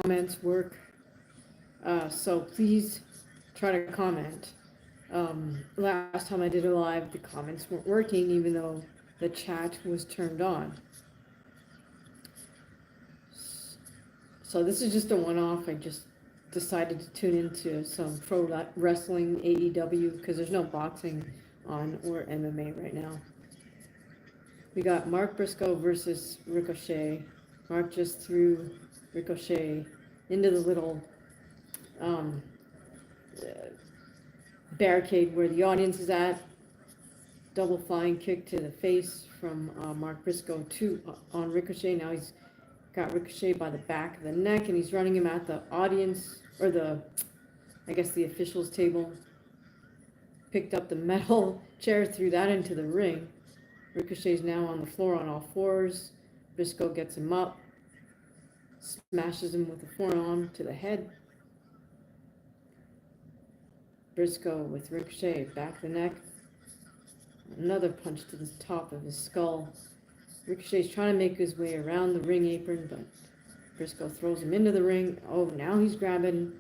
comments work. So please try to comment. Last time I did a live, the comments weren't working, even though the chat was turned on. So this is just a one-off. I just decided to tune into some pro wrestling, AEW, because there's no boxing on or MMA right now. We got Mark Briscoe versus Ricochet. Mark just threw Ricochet into the little barricade where the audience is at. Double flying kick to the face from Mark Briscoe on Ricochet. Now he's got Ricochet by the back of the neck, and he's running him at the audience, or the officials table. Picked up the metal chair, threw that into the ring. Ricochet's now on the floor on all fours. Briscoe gets him up, smashes him with a forearm to the head. Briscoe with Ricochet, back of the neck. Another punch to the top of his skull. Ricochet's trying to make his way around the ring apron, but Briscoe throws him into the ring. Oh, now he's grabbing,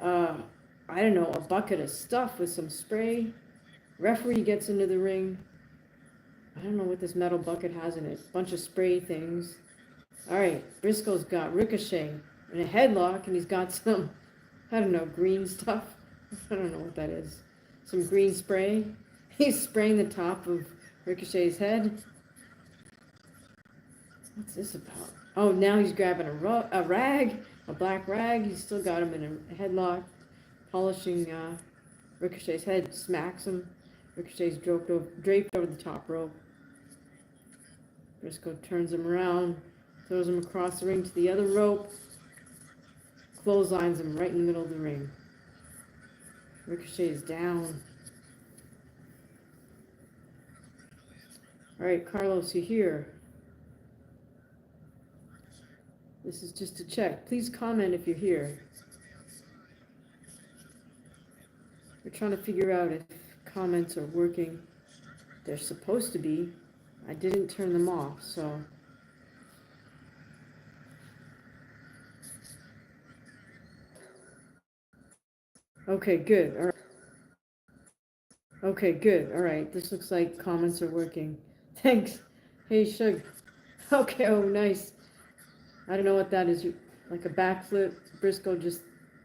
I don't know, a bucket of stuff with some spray. Referee gets into the ring. I don't know what this metal bucket has in it. Bunch of spray things. All right, Briscoe's got Ricochet in a headlock, and he's got some, I don't know, green stuff. I don't know what that is. Some green spray. He's spraying the top of Ricochet's head. What's this about? Oh, now he's grabbing a rag, a black rag. He's still got him in a headlock, polishing Ricochet's head, smacks him. Ricochet's draped over the top rope. Briscoe turns him around, throws him across the ring to the other rope, clotheslines him right in the middle of the ring. Ricochet is down. All right, Carlos, you here? This is just a check. Please comment if you're here. We're trying to figure out if comments are working. They're supposed to be. I didn't turn them off, so. Okay, good. All right. Okay, good. All right. This looks like comments are working. Thanks. Hey, Shug. Okay, oh, nice. I don't know what that is. Like a backflip. Briscoe just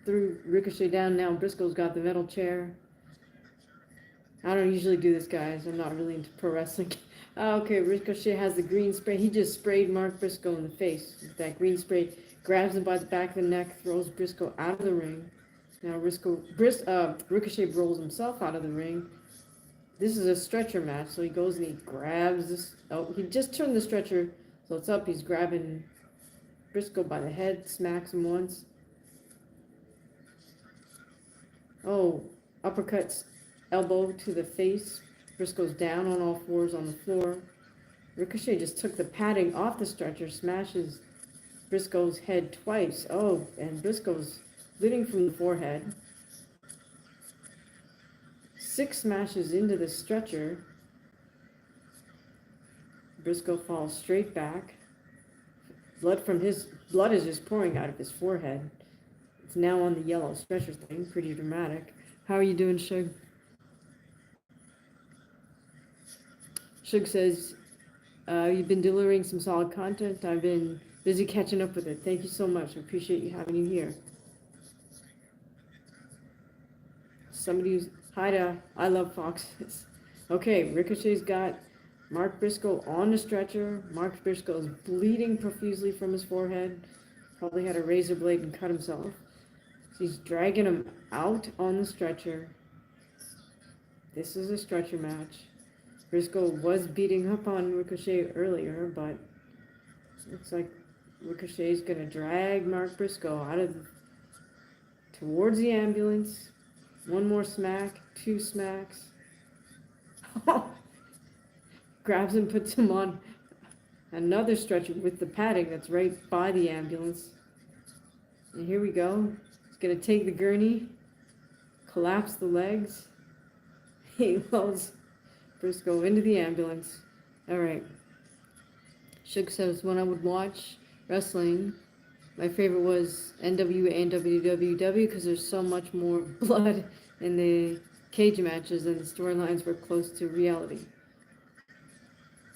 threw Ricochet down. Now Briscoe's got the metal chair. I don't usually do this, guys. I'm not really into pro wrestling. Okay, Ricochet has the green spray. He just sprayed Mark Briscoe in the face with that green spray. Grabs him by the back of the neck, throws Briscoe out of the ring. Now Ricochet rolls himself out of the ring. This is a stretcher match, so he goes and he grabs this. Oh, he just turned the stretcher, so it's up. He's grabbing Briscoe by the head, smacks him once. Oh, uppercuts, elbow to the face. Briscoe's down on all fours on the floor. Ricochet just took the padding off the stretcher, smashes Briscoe's head twice. Oh, and Briscoe's bleeding from the forehead. 6 smashes into the stretcher. Briscoe falls straight back. Blood is just pouring out of his forehead. It's now on the yellow stretcher thing. Pretty dramatic. How are you doing, Shug? Shug says, you've been delivering some solid content. I've been busy catching up with it. Thank you so much. I appreciate you having you here. I love foxes. Okay, Ricochet's got Mark Briscoe on the stretcher. Mark Briscoe is bleeding profusely from his forehead. Probably had a razor blade and cut himself. So he's dragging him out on the stretcher. This is a stretcher match. Briscoe was beating up on Ricochet earlier, but looks like Ricochet's going to drag Mark Briscoe towards the ambulance. One more smack, 2 smacks. Grabs him, puts him on another stretcher with the padding that's right by the ambulance. And here we go. He's going to take the gurney, collapse the legs. He loads Briscoe into the ambulance. All right. Shug says, when I would watch wrestling, My favorite was NWA and WWW because there's so much more blood in the cage matches and the storylines were close to reality.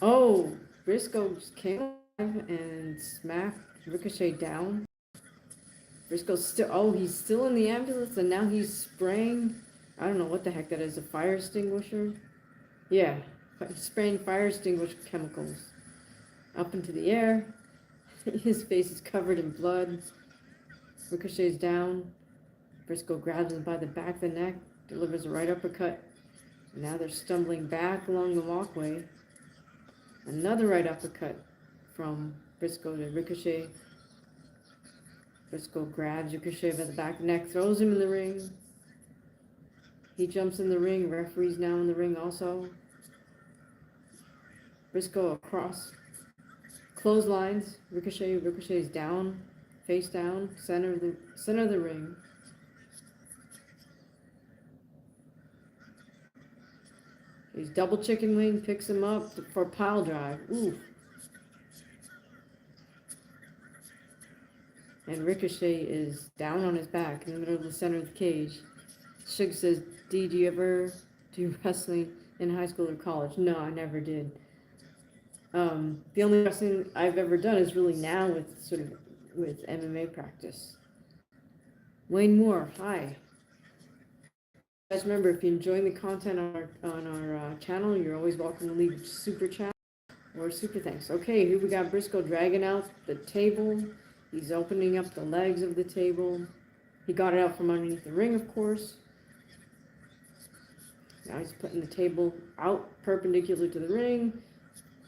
Oh, Briscoe came alive and smacked Ricochet down. Briscoe's still, oh, he's still in the ambulance and now he's spraying, I don't know what the heck that is, a fire extinguisher? Yeah, spraying fire extinguisher chemicals up into the air. His face is covered in blood. Ricochet's down. Briscoe grabs him by the back of the neck, delivers a right uppercut. Now they're stumbling back along the walkway. Another right uppercut from Briscoe to Ricochet. Briscoe grabs Ricochet by the back of the neck, throws him in the ring. He jumps in the ring. Referee's now in the ring also. Briscoe across. Clotheslines. Ricochet's down, face down, center of the ring. He's double chicken wing, picks him up for pile drive. Ooh. And Ricochet is down on his back in the middle of the center of the cage. Suge says, did you ever do wrestling in high school or college? No, I never did. The only wrestling I've ever done is really now with MMA practice. Wayne Moore, hi. Guys, remember, if you're enjoying the content on our channel, you're always welcome to leave a super chat or super thanks. Okay, here we got Briscoe dragging out the table. He's opening up the legs of the table. He got it out from underneath the ring, of course. Now he's putting the table out perpendicular to the ring.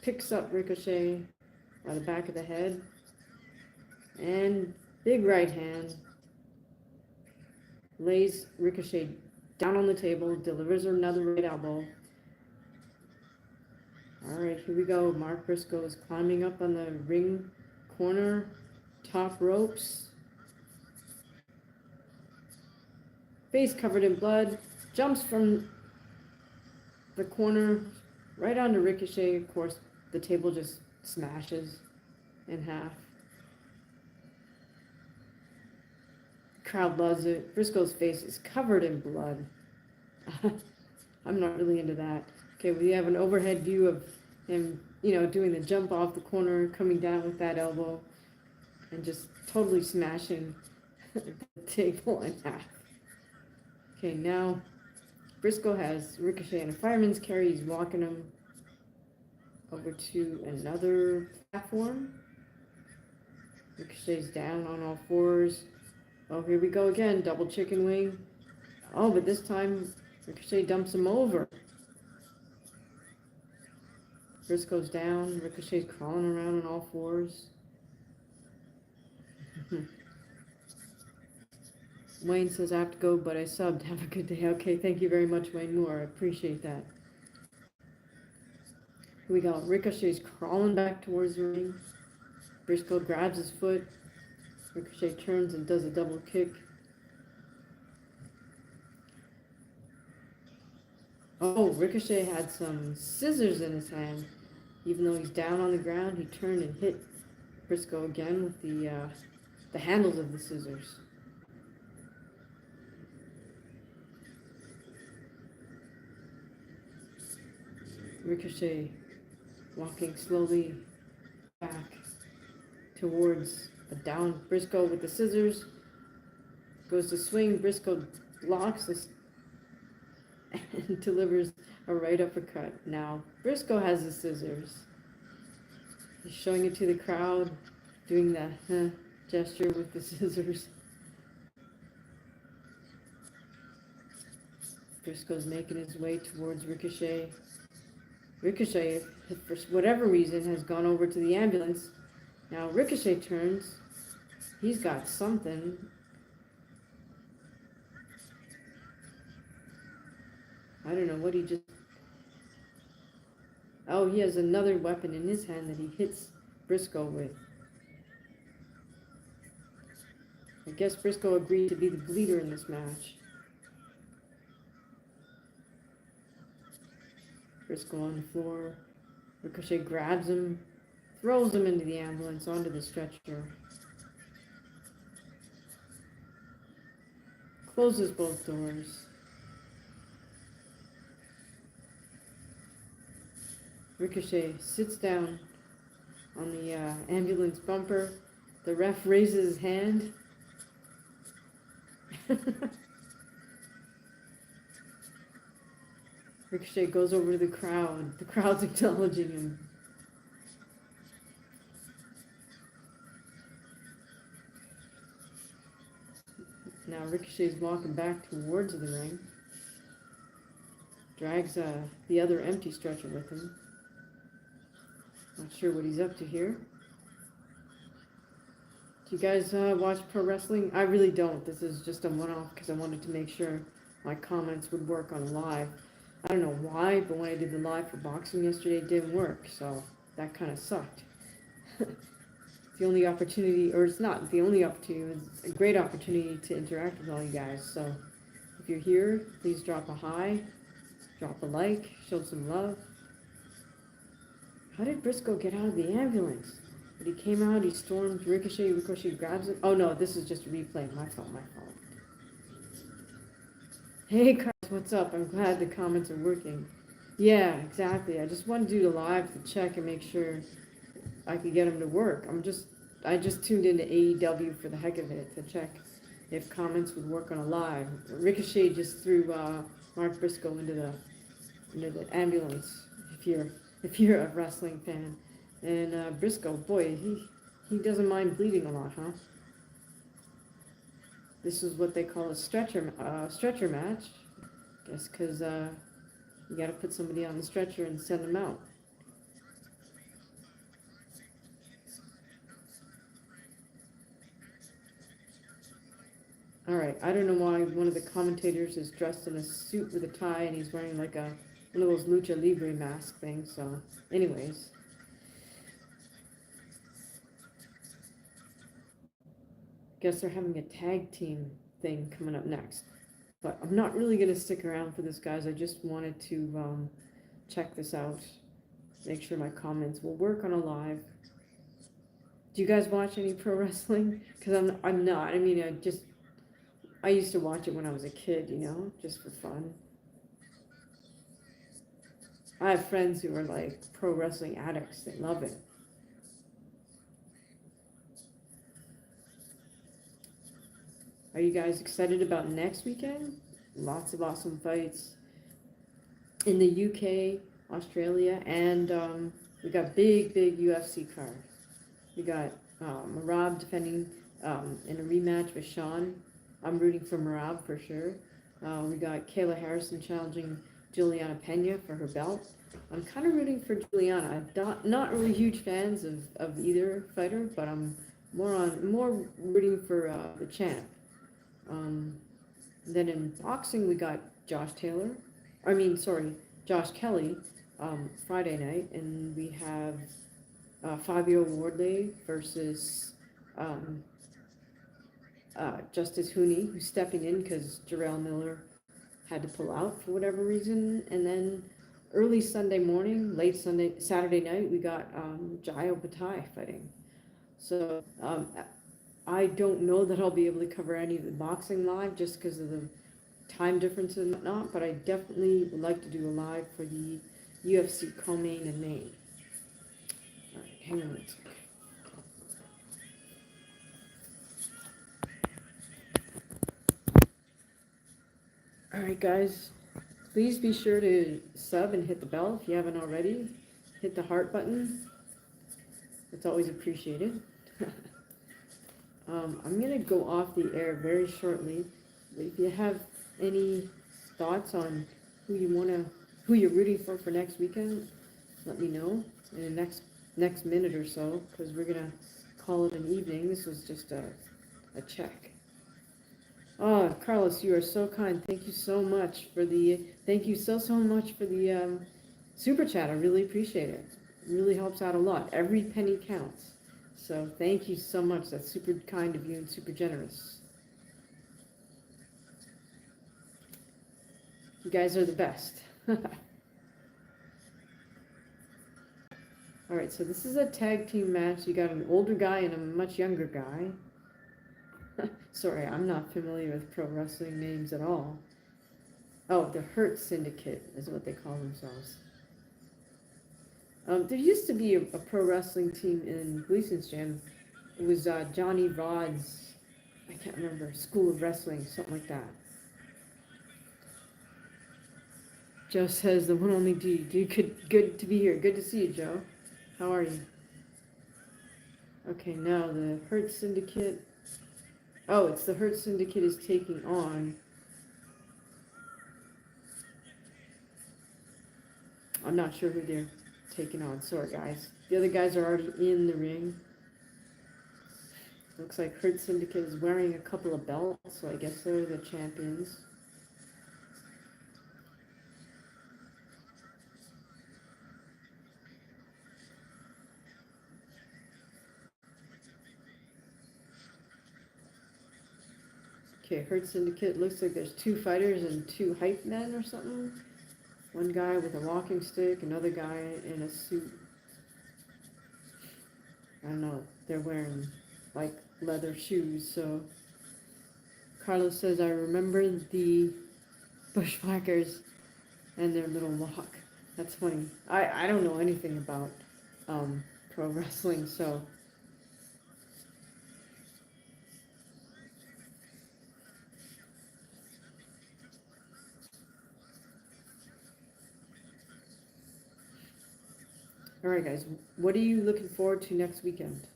Picks up Ricochet by the back of the head. And big right hand. Lays Ricochet down on the table. Delivers another right elbow. Alright, here we go. Mark Briscoe is climbing up on the ring corner. Top ropes. Face covered in blood. Jumps from the corner right onto Ricochet. Of course, the table just smashes in half. Crowd loves it. Briscoe's face is covered in blood. I'm not really into that. Okay, we have an overhead view of him, doing the jump off the corner, coming down with that elbow, and just totally smashing the table in half. Okay, now Briscoe has Ricochet in a fireman's carry. He's walking him over to another platform. Ricochet's down on all fours. Oh, here we go again. Double chicken wing. Oh, but this time Ricochet dumps him over. Briscoe's down. Ricochet's crawling around on all fours. Wayne says, I have to go, but I subbed. Have a good day. Okay, thank you very much, Wayne Moore. I appreciate that. Here we go. Ricochet's crawling back towards the ring. Briscoe grabs his foot. Ricochet turns and does a double kick. Oh, Ricochet had some scissors in his hand. Even though he's down on the ground, he turned and hit Briscoe again with the handles of the scissors. Ricochet walking slowly back towards a down Briscoe with the scissors. Goes to swing. Briscoe blocks this and delivers a right uppercut. Now Briscoe has the scissors. He's showing it to the crowd, doing the gesture with the scissors. Briscoe's making his way towards Ricochet. Ricochet, for whatever reason, has gone over to the ambulance. Now Ricochet turns. He's got something. I don't know what he just... Oh, he has another weapon in his hand that he hits Briscoe with. I guess Briscoe agreed to be the bleeder in this match. Briscoe on the floor. Ricochet grabs him, throws him into the ambulance onto the stretcher. Closes both doors. Ricochet sits down on the ambulance bumper. The ref raises his hand. Ricochet goes over to the crowd. The crowd's acknowledging him. Now Ricochet's walking back towards the ring. Drags the other empty stretcher with him. Not sure what he's up to here. Do you guys watch pro wrestling? I really don't. This is just a one-off because I wanted to make sure my comments would work on live. I don't know why, but when I did the live for boxing yesterday, it didn't work, so that kind of sucked. It's the only opportunity, or it's not the only opportunity, it's a great opportunity to interact with all you guys. So if you're here, please drop a hi, drop a like, show some love. How did Briscoe get out of the ambulance? But he came out, he stormed Ricochet, Ricochet grabs it. Oh no, this is just a replay. My fault. Hey Carlos, what's up? I'm glad the comments are working. Yeah, exactly. I just wanted to do the live to check and make sure I could get them to work. I just tuned into AEW for the heck of it to check if comments would work on a live. Ricochet just threw Mark Briscoe into the ambulance. If you're a wrestling fan, and Briscoe, boy, he doesn't mind bleeding a lot, huh? This is what they call a stretcher match. I guess because you got to put somebody on the stretcher and send them out. All right, I don't know why one of the commentators is dressed in a suit with a tie and he's wearing like one of those lucha libre mask things. So, anyways. Guess they're having a tag team thing coming up next. But I'm not really going to stick around for this, guys. I just wanted to check this out. Make sure my comments will work on a live. Do you guys watch any pro wrestling? Because I'm not. I mean, I used to watch it when I was a kid, you know, just for fun. I have friends who are like pro wrestling addicts. They love it. Are you guys excited about next weekend? Lots of awesome fights in the UK, Australia, and we got big UFC cards. We got Marab defending in a rematch with Sean. I'm rooting for Marab for sure. We got Kayla Harrison challenging Juliana Pena for her belt. I'm kind of rooting for Juliana. I'm not really huge fans of either fighter, but I'm more rooting for the champ. Then in boxing, we got Josh Kelly, Friday night, and we have Fabio Wardley versus Justice Hooney, who's stepping in because Jarrell Miller had to pull out for whatever reason. And then early Sunday morning, Saturday night, we got Jayo Bataille fighting. So I don't know that I'll be able to cover any of the boxing live just because of the time difference and whatnot, but I definitely would like to do a live for the UFC co-main and main. All right, hang on a sec. All right, guys, please be sure to sub and hit the bell if you haven't already. Hit the heart button. It's always appreciated. I'm going to go off the air very shortly. If you have any thoughts on who you're rooting for next weekend, let me know in the next minute or so, because we're going to call it an evening. This was just a check. Oh, Carlos, you are so kind. Thank you so much for the super chat. I really appreciate it. It really helps out a lot. Every penny counts. So thank you so much. That's super kind of you and super generous. You guys are the best. All right, so this is a tag team match. You got an older guy and a much younger guy. Sorry, I'm not familiar with pro wrestling names at all. Oh, the Hurt Syndicate is what they call themselves. There used to be a pro wrestling team in Gleason's gym. It was Johnny Rod's, I can't remember, School of Wrestling, something like that. Joe says the one only D. Good to be here. Good to see you, Joe. How are you? Okay, now the Hurt Syndicate. Oh, it's the Hurt Syndicate is taking on. I'm not sure who they're taking on. Sorry, guys. The other guys are already in the ring. Looks like Hurt Syndicate is wearing a couple of belts, so I guess they're the champions. Okay, Hurt Syndicate looks like there's 2 fighters and 2 hype men or something. One guy with a walking stick, another guy in a suit. I don't know, they're wearing like leather shoes, so Carlos says, I remember the Bushwhackers and their little walk. That's funny. I don't know anything about pro wrestling, so alright guys, what are you looking forward to next weekend?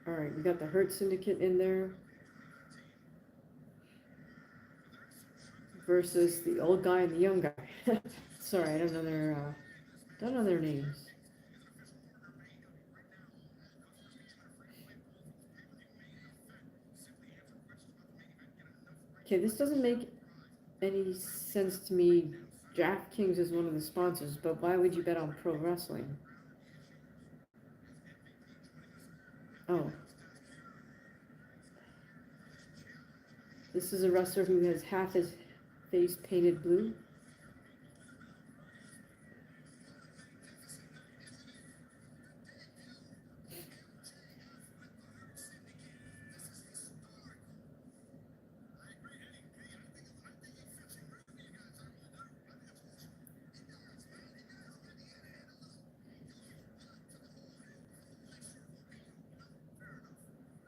Alright, we got the Hurt Syndicate in there versus the old guy and the young guy. Sorry, I don't know their names. Okay, this doesn't make any sense to me. DraftKings is one of the sponsors, but why would you bet on pro wrestling? Oh. This is a wrestler who has half his face painted blue.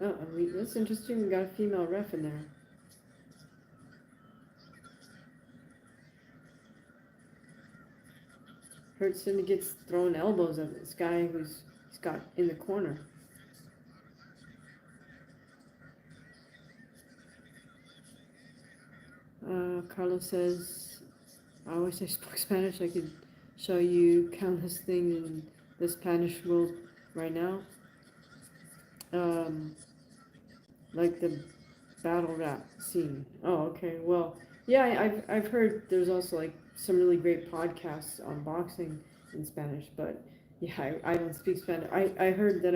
Oh, that's interesting. We got a female ref in there. Hurt Syndicate's throwing elbows at this guy who's got in the corner. Carlos says, I wish I spoke Spanish. I could show you countless things in the Spanish world right now. Like the battle rap scene. Oh, okay. Well, yeah, I've heard there's also like some really great podcasts on boxing in Spanish, but yeah, I don't speak Spanish. I heard that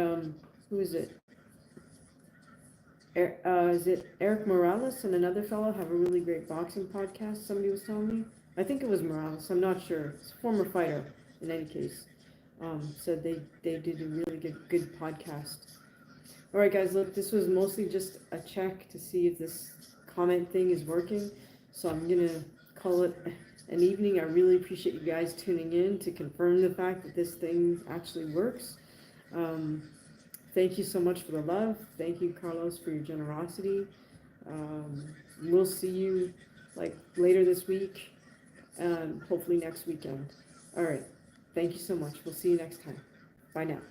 who is it? Is it Eric Morales and another fellow have a really great boxing podcast? Somebody was telling me. I think it was Morales. I'm not sure. It's a former fighter. In any case, said they did a really good podcast. All right, guys. Look, this was mostly just a check to see if this comment thing is working. So I'm gonna call it an evening. I really appreciate you guys tuning in to confirm the fact that this thing actually works. Thank you so much for the love. Thank you, Carlos, for your generosity. We'll see you like later this week and hopefully next weekend. All right. Thank you so much. We'll see you next time. Bye now.